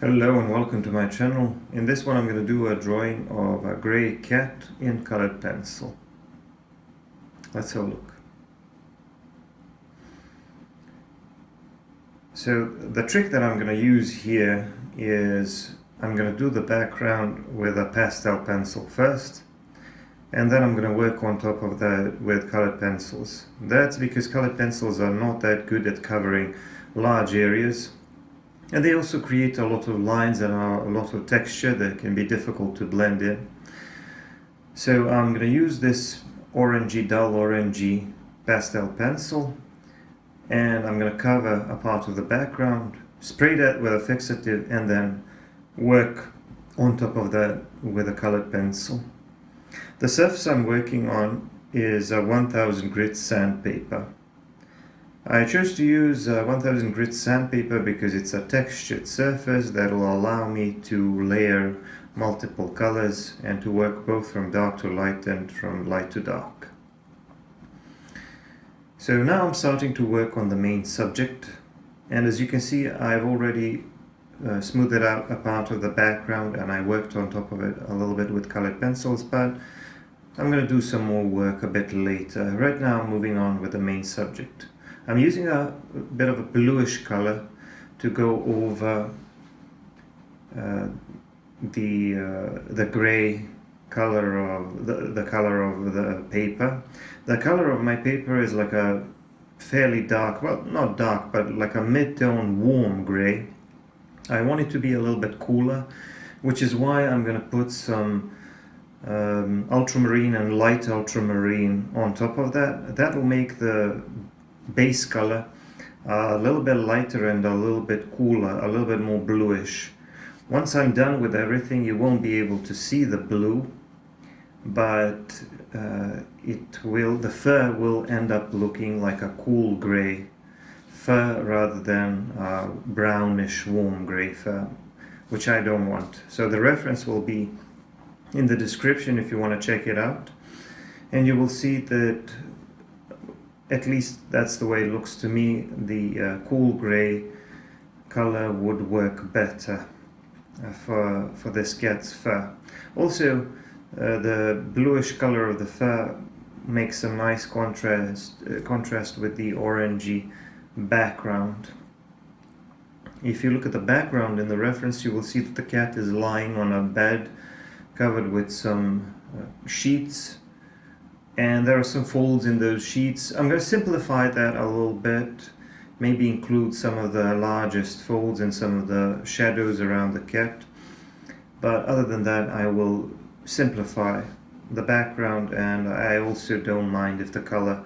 Hello and welcome to my channel. In this one I'm going to do a drawing of a grey cat in colored pencil. Let's have a look. So the trick that I'm going to use here is I'm going to do the background with a pastel pencil first, and then I'm going to work on top of that with colored pencils. That's because colored pencils are not that good at covering large areas. And they also create a lot of lines and a lot of texture that can be difficult to blend in. So I'm going to use this orangey, dull orangey pastel pencil, and I'm going to cover a part of the background, spray that with a fixative, and then work on top of that with a colored pencil. The surface I'm working on is a 1000 grit sandpaper. I chose to use 1000 grit sandpaper because it's a textured surface that will allow me to layer multiple colors and to work both from dark to light and from light to dark. So now I'm starting to work on the main subject, and as you can see I've already smoothed out a part of the background and I worked on top of it a little bit with colored pencils, but I'm going to do some more work a bit later. Right now I'm moving on with the main subject. I'm using a bit of a bluish color to go over the gray color of the color of the paper. The color of my paper is like a fairly dark, well, not dark, but like a mid-tone warm gray. I want it to be a little bit cooler, which is why I'm going to put some ultramarine and light ultramarine on top of that. That will make the base color a little bit lighter and a little bit cooler, a little bit more bluish. Once I'm done with everything, you won't be able to see the blue, but the fur will end up looking like a cool gray fur rather than a brownish warm gray fur, which I don't want. So the reference will be in the description if you want to check it out, and you will see that at least that's the way it looks to me. The cool gray color would work better for this cat's fur. Also, the bluish color of the fur makes a nice contrast with the orangey background. If you look at the background in the reference, you will see that the cat is lying on a bed covered with some sheets, and there are some folds in those sheets. I'm going to simplify that a little bit, maybe include some of the largest folds and some of the shadows around the cat. But other than that, I will simplify the background, and I also don't mind if the color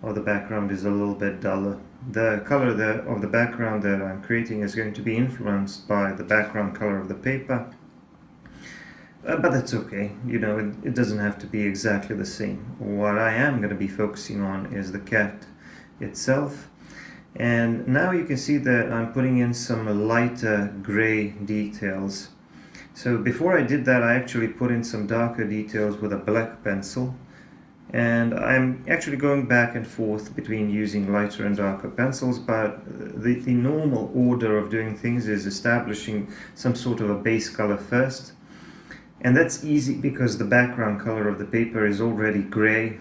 of the background is a little bit duller. The color of the background that I'm creating is going to be influenced by the background color of the paper. But that's okay, you know, it doesn't have to be exactly the same. What I am going to be focusing on is the cat itself. And now you can see that I'm putting in some lighter gray details. So before I did that, I actually put in some darker details with a black pencil. And I'm actually going back and forth between using lighter and darker pencils, but the normal order of doing things is establishing some sort of a base color first. And that's easy because the background color of the paper is already gray,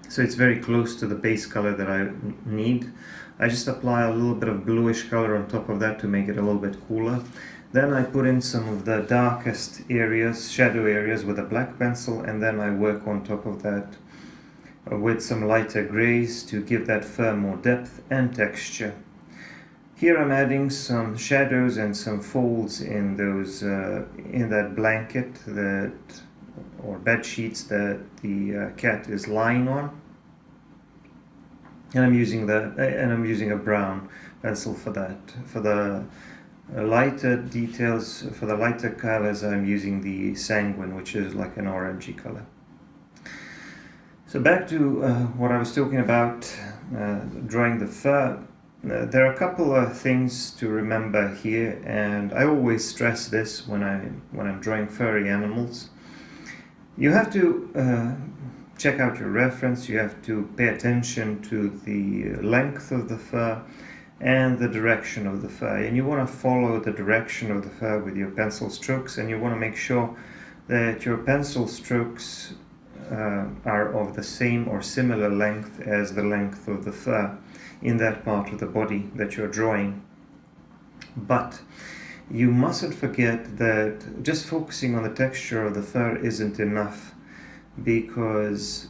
so it's very close to the base color that I need. I just apply a little bit of bluish color on top of that to make it a little bit cooler. Then I put in some of the darkest areas, shadow areas, with a black pencil, and then I work on top of that with some lighter grays to give that fur more depth and texture. Here I'm adding some shadows and some folds in those in that blanket or bed sheets that the cat is lying on, and I'm using a brown pencil for that. For the lighter details, for the lighter colors, I'm using the sanguine, which is like an orangey color. So back to what I was talking about, drawing the fur. There are a couple of things to remember here, and I always stress this when I'm drawing furry animals. You have to check out your reference, you have to pay attention to the length of the fur, and the direction of the fur. And you want to follow the direction of the fur with your pencil strokes, and you want to make sure that your pencil strokes are of the same or similar length as the length of the fur in that part of the body that you're drawing. But you mustn't forget that just focusing on the texture of the fur isn't enough, because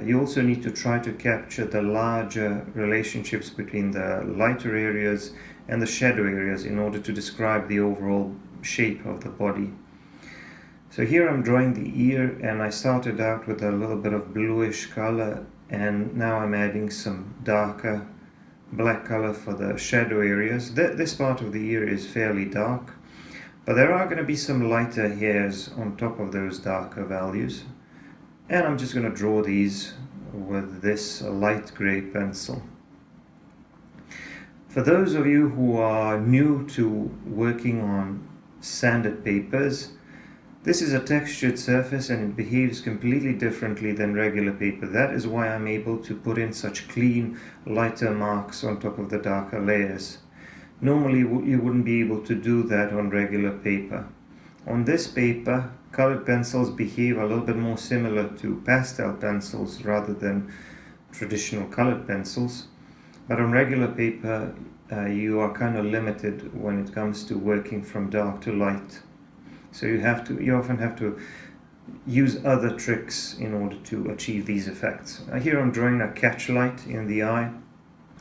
you also need to try to capture the larger relationships between the lighter areas and the shadow areas in order to describe the overall shape of the body. So here I'm drawing the ear, and I started out with a little bit of bluish color, and now I'm adding some darker black color for the shadow areas. This part of the ear is fairly dark, but there are going to be some lighter hairs on top of those darker values. And I'm just going to draw these with this light gray pencil. For those of you who are new to working on sanded papers, this is a textured surface and it behaves completely differently than regular paper. That is why I'm able to put in such clean, lighter marks on top of the darker layers. Normally you wouldn't be able to do that on regular paper. On this paper, colored pencils behave a little bit more similar to pastel pencils rather than traditional colored pencils. But on regular paper, you are kind of limited when it comes to working from dark to light. So you often have to use other tricks in order to achieve these effects. Here I'm drawing a catch light in the eye,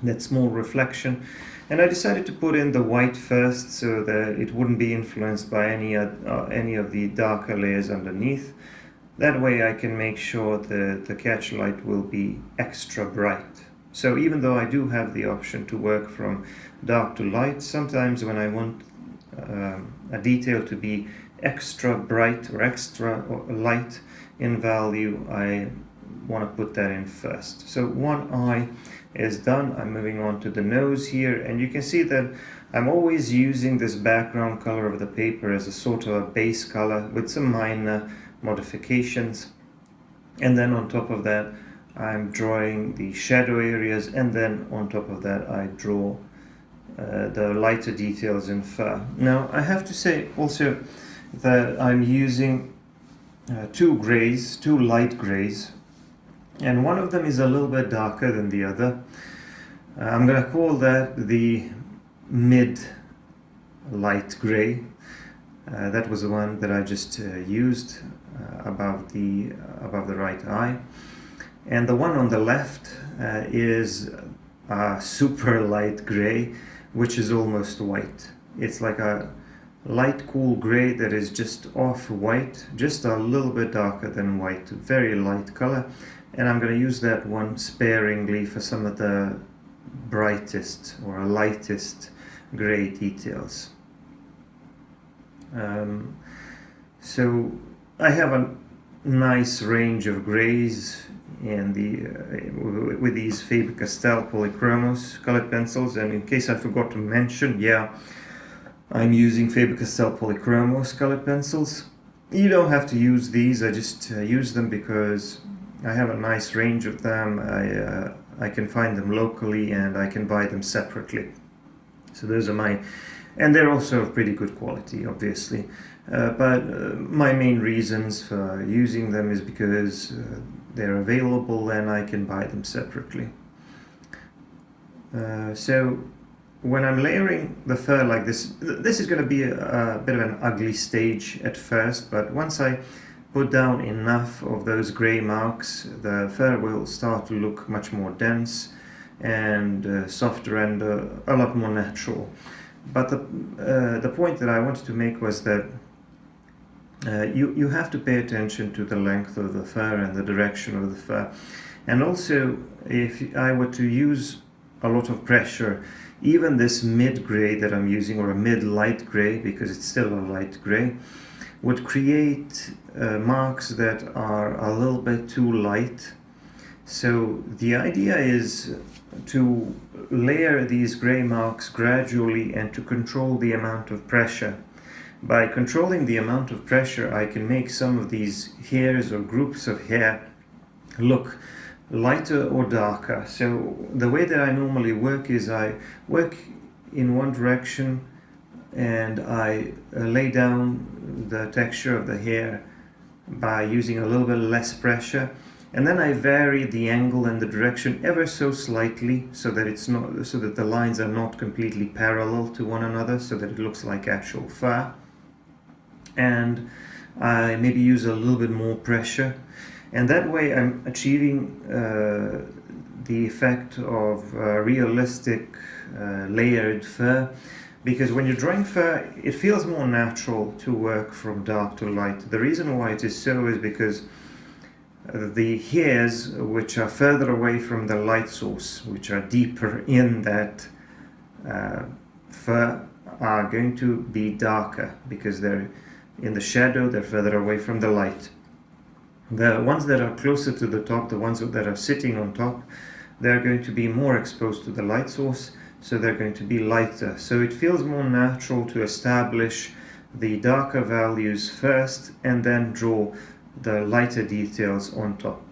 that small reflection, and I decided to put in the white first so that it wouldn't be influenced by any of the darker layers underneath. That way I can make sure that the catch light will be extra bright. So even though I do have the option to work from dark to light, sometimes when I want a detail to be extra bright or extra light in value, I want to put that in first. So one eye is done. I'm moving on to the nose here, and you can see that I'm always using this background color of the paper as a sort of a base color with some minor modifications, and then on top of that I'm drawing the shadow areas, and then on top of that I draw the lighter details in fur. Now I have to say also that I'm using two light grays, and one of them is a little bit darker than the other. I'm going to call that the mid light gray. That was the one that I just used above the right eye, and the one on the left is a super light gray, which is almost white. It's like a light cool gray that is just off white, just a little bit darker than white, very light color, and I'm going to use that one sparingly for some of the brightest or lightest gray details. So I have a nice range of grays in with these Faber Castell Polychromos colored pencils, and in case I forgot to mention, I'm using Faber Castell Polychromos colored pencils. You don't have to use these, I just use them because I have a nice range of them. I can find them locally and I can buy them separately. So those are mine, and they're also of pretty good quality, obviously. But my main reasons for using them is because they're available and I can buy them separately. So when I'm layering the fur like this is going to be a bit of an ugly stage at first, but once I put down enough of those gray marks, the fur will start to look much more dense and softer and a lot more natural. But the point that I wanted to make was that you have to pay attention to the length of the fur and the direction of the fur. And also, if I were to use a lot of pressure, even this mid-gray that I'm using, or a mid-light gray, because it's still a light gray, would create marks that are a little bit too light. So the idea is to layer these gray marks gradually and to control the amount of pressure. By controlling the amount of pressure, I can make some of these hairs or groups of hair look lighter or darker. So the way that I normally work is I work in one direction and I lay down the texture of the hair by using a little bit less pressure, and then I vary the angle and the direction ever so slightly so that it's not, so that the lines are not completely parallel to one another, so that it looks like actual fur. And I maybe use a little bit more pressure, and that way I'm achieving the effect of realistic layered fur. Because when you're drawing fur, it feels more natural to work from dark to light. The reason why it is so is because the hairs which are further away from the light source, which are deeper in that fur, are going to be darker because they're in the shadow, they're further away from the light. The ones that are closer to the top, the ones that are sitting on top, they're going to be more exposed to the light source, so they're going to be lighter. So it feels more natural to establish the darker values first and then draw the lighter details on top.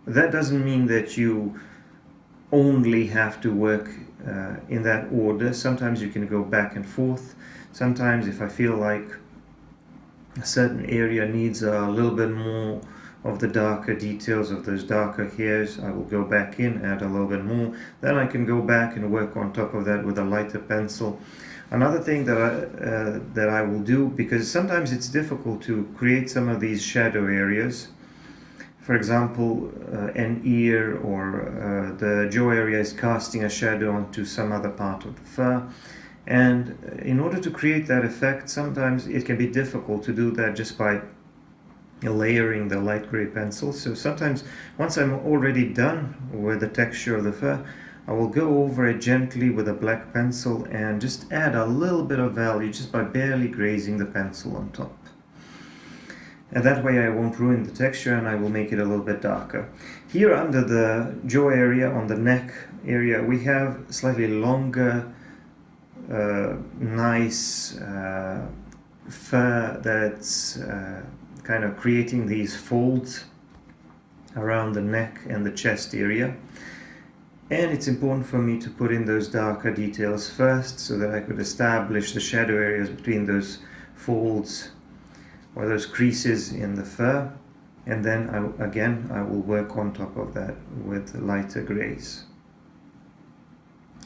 That doesn't mean that you only have to work in that order. Sometimes you can go back and forth. Sometimes if I feel like a certain area needs a little bit more of the darker details of those darker hairs, I will go back in, add a little bit more. Then I can go back and work on top of that with a lighter pencil. Another thing that I will do, because sometimes it's difficult to create some of these shadow areas. For example, an ear or the jaw area is casting a shadow onto some other part of the fur. And in order to create that effect, sometimes it can be difficult to do that just by layering the light gray pencil. So sometimes once I'm already done with the texture of the fur, I will go over it gently with a black pencil and just add a little bit of value just by barely grazing the pencil on top. And that way I won't ruin the texture and I will make it a little bit darker. Here under the jaw area, on the neck area, we have slightly longer, nice fur that's kind of creating these folds around the neck and the chest area. And it's important for me to put in those darker details first so that I could establish the shadow areas between those folds or those creases in the fur. And then I will work on top of that with lighter grays.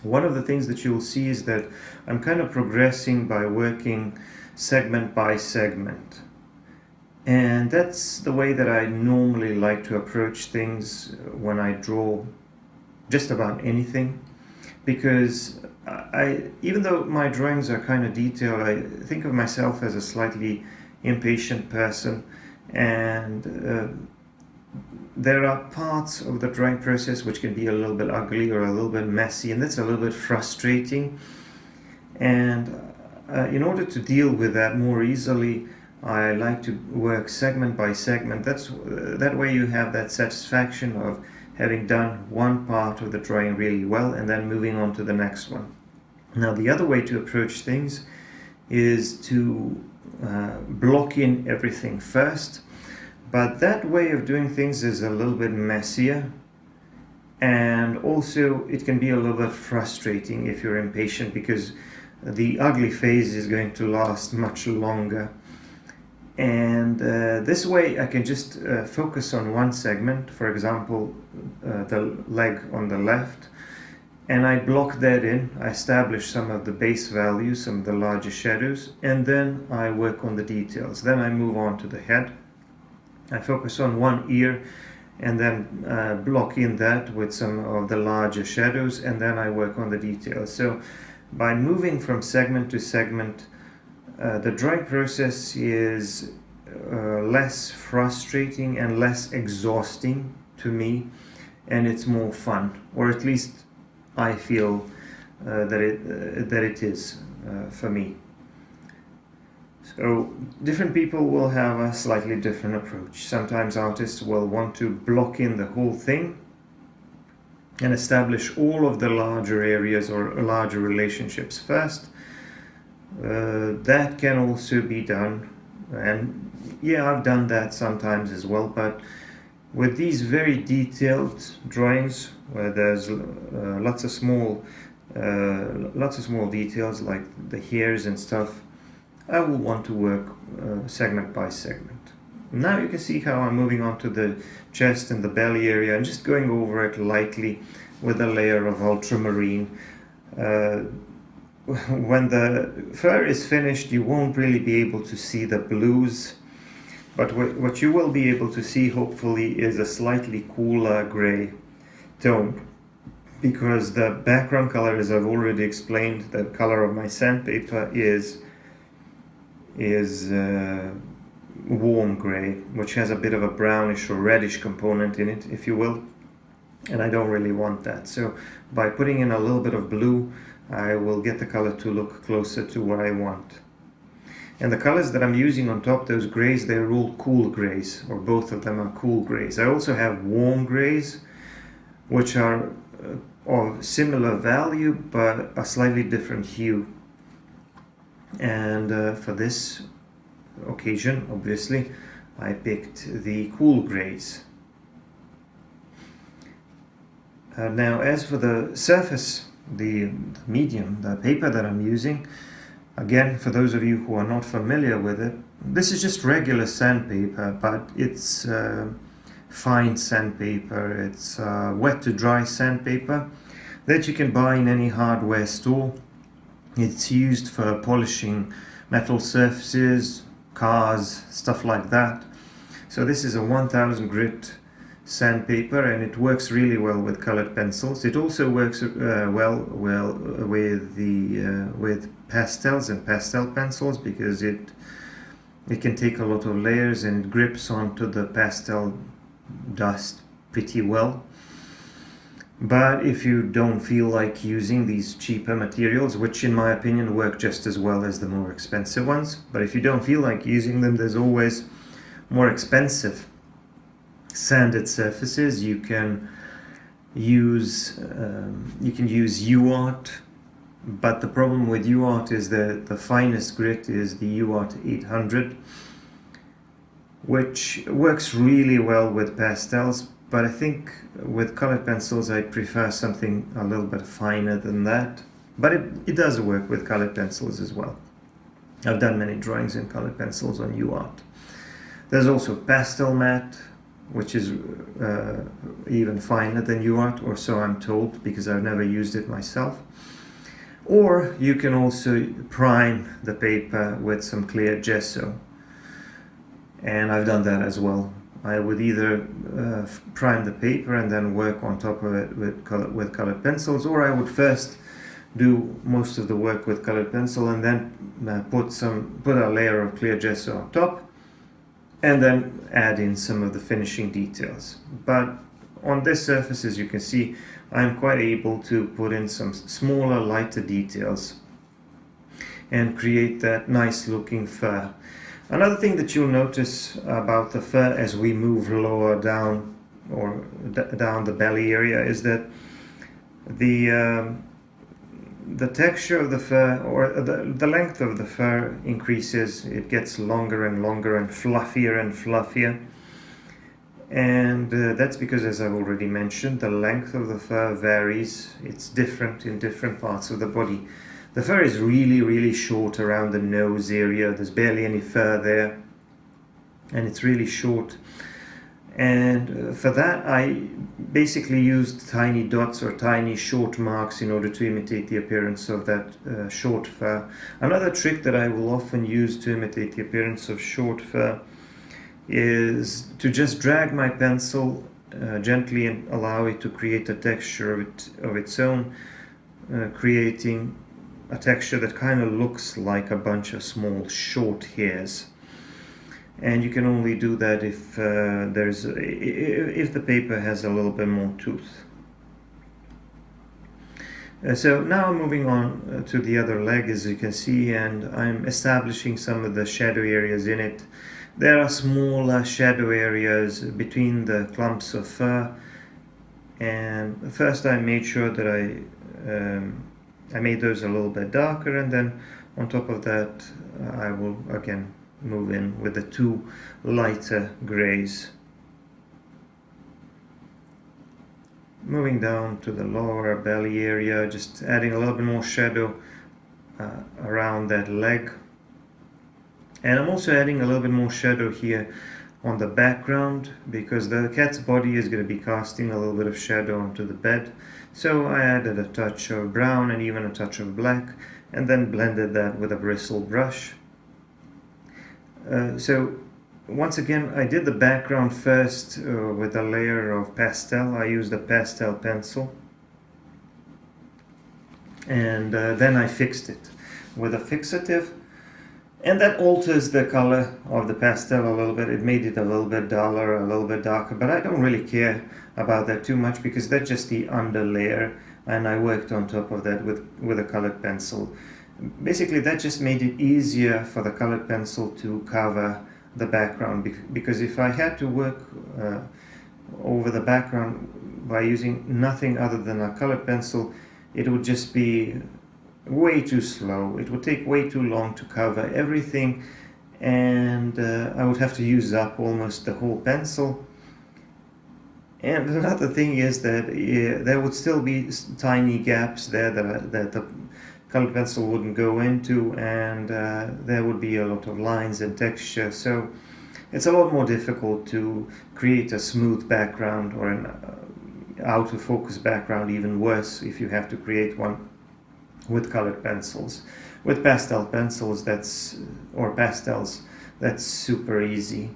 One of the things that you'll see is that I'm kind of progressing by working segment by segment. And that's the way that I normally like to approach things when I draw just about anything, because even though my drawings are kind of detailed, I think of myself as a slightly impatient person, and there are parts of the drawing process which can be a little bit ugly or a little bit messy, and that's a little bit frustrating. And in order to deal with that more easily, I like to work segment by segment. That way you have that satisfaction of having done one part of the drawing really well and then moving on to the next one. Now the other way to approach things is to block in everything first, but that way of doing things is a little bit messier, and also it can be a little bit frustrating if you're impatient, because the ugly phase is going to last much longer. And this way I can just focus on one segment, for example the leg on the left, and I block that in. I establish some of the base values, some of the larger shadows, and then I work on the details. Then I move on to the head. I focus on one ear and then block in that with some of the larger shadows, and then I work on the details. So by moving from segment to segment, the drawing process is less frustrating and less exhausting to me, and it's more fun, or at least I feel that it is for me. So different people will have a slightly different approach. Sometimes artists will want to block in the whole thing and establish all of the larger areas or larger relationships first. That can also be done, and yeah, I've done that sometimes as well, but With these very detailed drawings where there's lots of small details like the hairs and stuff, I will want to work segment by segment. Now you can see how I'm moving on to the chest and the belly area and just going over it lightly with a layer of ultramarine. When the fur is finished, you won't really be able to see the blues, but what you will be able to see hopefully is a slightly cooler gray tone, because the background color, as I've already explained, the color of my sandpaper is warm gray, which has a bit of a brownish or reddish component in it, if you will, and I don't really want that. So by putting in a little bit of blue, I will get the color to look closer to what I want. And the colors that I'm using on top, those grays, they're all cool grays, or both of them are cool grays. I also have warm grays, which are of similar value but a slightly different hue. And for this occasion, obviously, I picked the cool grays. Now, as for the surface, the medium, the paper that I'm using, again, for those of you who are not familiar with it, this is just regular sandpaper, but it's fine sandpaper. It's wet to dry sandpaper that you can buy in any hardware store. It's used for polishing metal surfaces, cars, stuff like that. So this is a 1000 grit sandpaper, and it works really well with colored pencils. It also works well with pastels and pastel pencils, because it can take a lot of layers and it grips onto the pastel dust pretty well. But if you don't feel like using these cheaper materials, which in my opinion work just as well as the more expensive ones, but if you don't feel like using them, there's always more expensive sanded surfaces. You can use UArt, but the problem with UArt is that the finest grit is the UArt 800, which works really well with pastels, but I think with colored pencils I prefer something a little bit finer than that. But it does work with colored pencils as well. I've done many drawings in colored pencils on UArt. There's also pastel matte, which is even finer than UArt, or so I'm told, because I've never used it myself. Or you can also prime the paper with some clear gesso, and I've done that as well. I would either prime the paper and then work on top of it with colored pencils, or I would first do most of the work with colored pencil and then put a layer of clear gesso on top, and then add in some of the finishing details. But on this surface, as you can see, I'm quite able to put in some smaller, lighter details and create that nice looking fur. Another thing that you'll notice about the fur as we move lower down, or down the belly area, is that the texture of the fur, or the length of the fur, increases. It gets longer and longer and fluffier and fluffier. And that's because, as I've already mentioned, the length of the fur varies. It's different in different parts of the body. The fur is really, really short around the nose area. There's barely any fur there, and it's really short. And for that, I basically used tiny dots or tiny short marks in order to imitate the appearance of that short fur. Another trick that I will often use to imitate the appearance of short fur is to just drag my pencil gently and allow it to create a texture of its own, creating a texture that kind of looks like a bunch of small short hairs. And you can only do that if the paper has a little bit more tooth. So now I'm moving on to the other leg, as you can see, and I'm establishing some of the shadow areas in it. There are smaller shadow areas between the clumps of fur, and first I made sure that I made those a little bit darker, and then on top of that I will again move in with the two lighter grays. moving down to the lower belly area, just adding a little bit more shadow around that leg. And I'm also adding a little bit more shadow here on the background, because the cat's body is going to be casting a little bit of shadow onto the bed. So I added a touch of brown and even a touch of black, and then blended that with a bristle brush. So once again, I did the background first with a layer of pastel. I used a pastel pencil, and then I fixed it with a fixative, and that alters the color of the pastel a little bit. It made it a little bit duller, a little bit darker, but I don't really care about that too much, because that's just the under layer, and I worked on top of that with a colored pencil. Basically, that just made it easier for the colored pencil to cover the background, because if I had to work over the background by using nothing other than a colored pencil, it would just be way too slow. It would take way too long to cover everything, and I would have to use up almost the whole pencil. And another thing is that there would still be tiny gaps there that the colored pencil wouldn't go into, and there would be a lot of lines and texture. So it's a lot more difficult to create a smooth background, or an out of focus background, even worse if you have to create one with colored pencils. With pastel pencils, or pastels, that's super easy.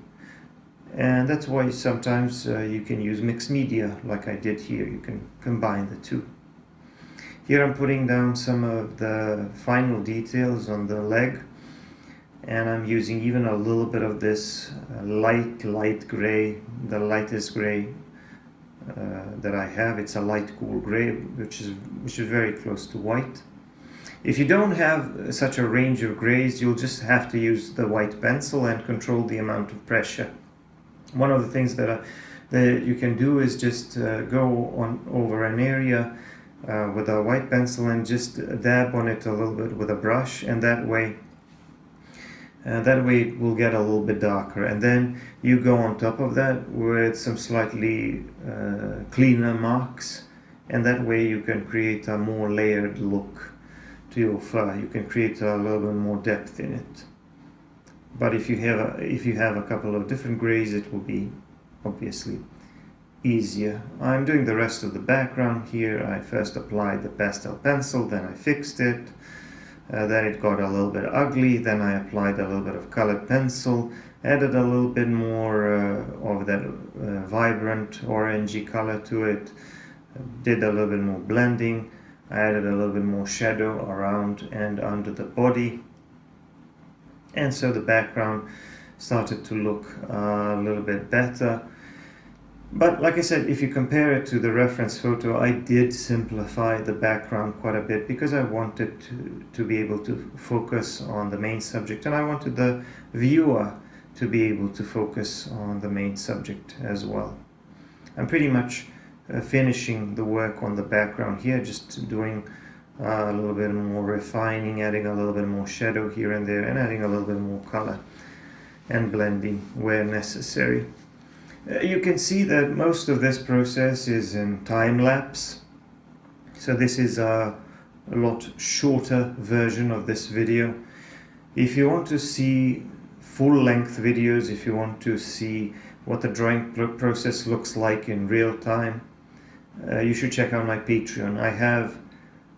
And that's why sometimes you can use mixed media like I did here. You can combine the two. Here I'm putting down some of the final details on the leg, and I'm using even a little bit of this light gray, the lightest gray that I have. It's a light cool gray, which is very close to white. If you don't have such a range of grays, you'll just have to use the white pencil and control the amount of pressure. One of the things that you can do is just go over an area with a white pencil and just dab on it a little bit with a brush, and that way it will get a little bit darker. And then you go on top of that with some slightly cleaner marks, and that way you can create a more layered look to your fur. You can create a little bit more depth in it. But if you have a couple of different grays, it will be obviously easier. I'm doing the rest of the background here. I first applied the pastel pencil, then I fixed it, then it got a little bit ugly, then I applied a little bit of colored pencil, added a little bit more of that vibrant orangey color to it, did a little bit more blending, I added a little bit more shadow around and under the body, and so the background started to look a little bit better. But like I said, if you compare it to the reference photo, I did simplify the background quite a bit, because I wanted to be able to focus on the main subject, and I wanted the viewer to be able to focus on the main subject as well. I'm pretty much finishing the work on the background here, just doing a little bit more refining, adding a little bit more shadow here and there, and adding a little bit more color and blending where necessary. You can see that most of this process is in time lapse, so this is a lot shorter version of this video. If you want to see full length videos, if you want to see what the drawing process looks like in real time, you should check out my Patreon. I have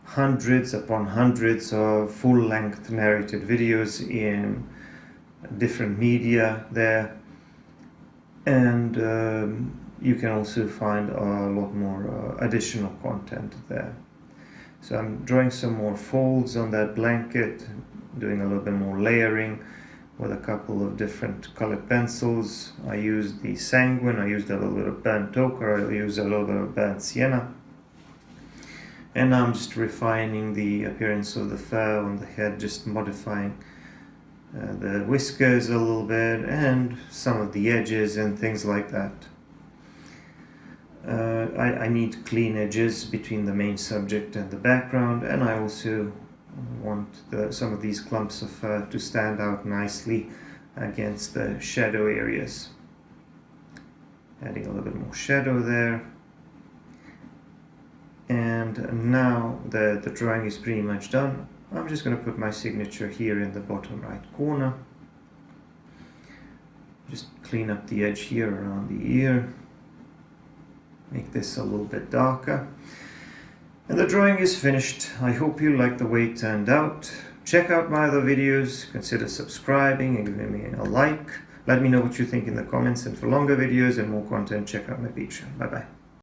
hundreds upon hundreds of full length narrated videos in different media there. And you can also find a lot more additional content there. So I'm drawing some more folds on that blanket, doing a little bit more layering with a couple of different colored pencils. I used the sanguine, I used a little bit of burnt ochre, I used a little bit of burnt sienna. And now I'm just refining the appearance of the fur on the head, just modifying the whiskers a little bit and some of the edges and things like that. I need clean edges between the main subject and the background, and I also want some of these clumps of fur to stand out nicely against the shadow areas. Adding a little bit more shadow there. And now that the drawing is pretty much done, I'm just going to put my signature here in the bottom right corner. Just clean up the edge here around the ear. Make this a little bit darker. And the drawing is finished. I hope you like the way it turned out. Check out my other videos. Consider subscribing and giving me a like. Let me know what you think in the comments. And for longer videos and more content, check out my Patreon. Bye bye.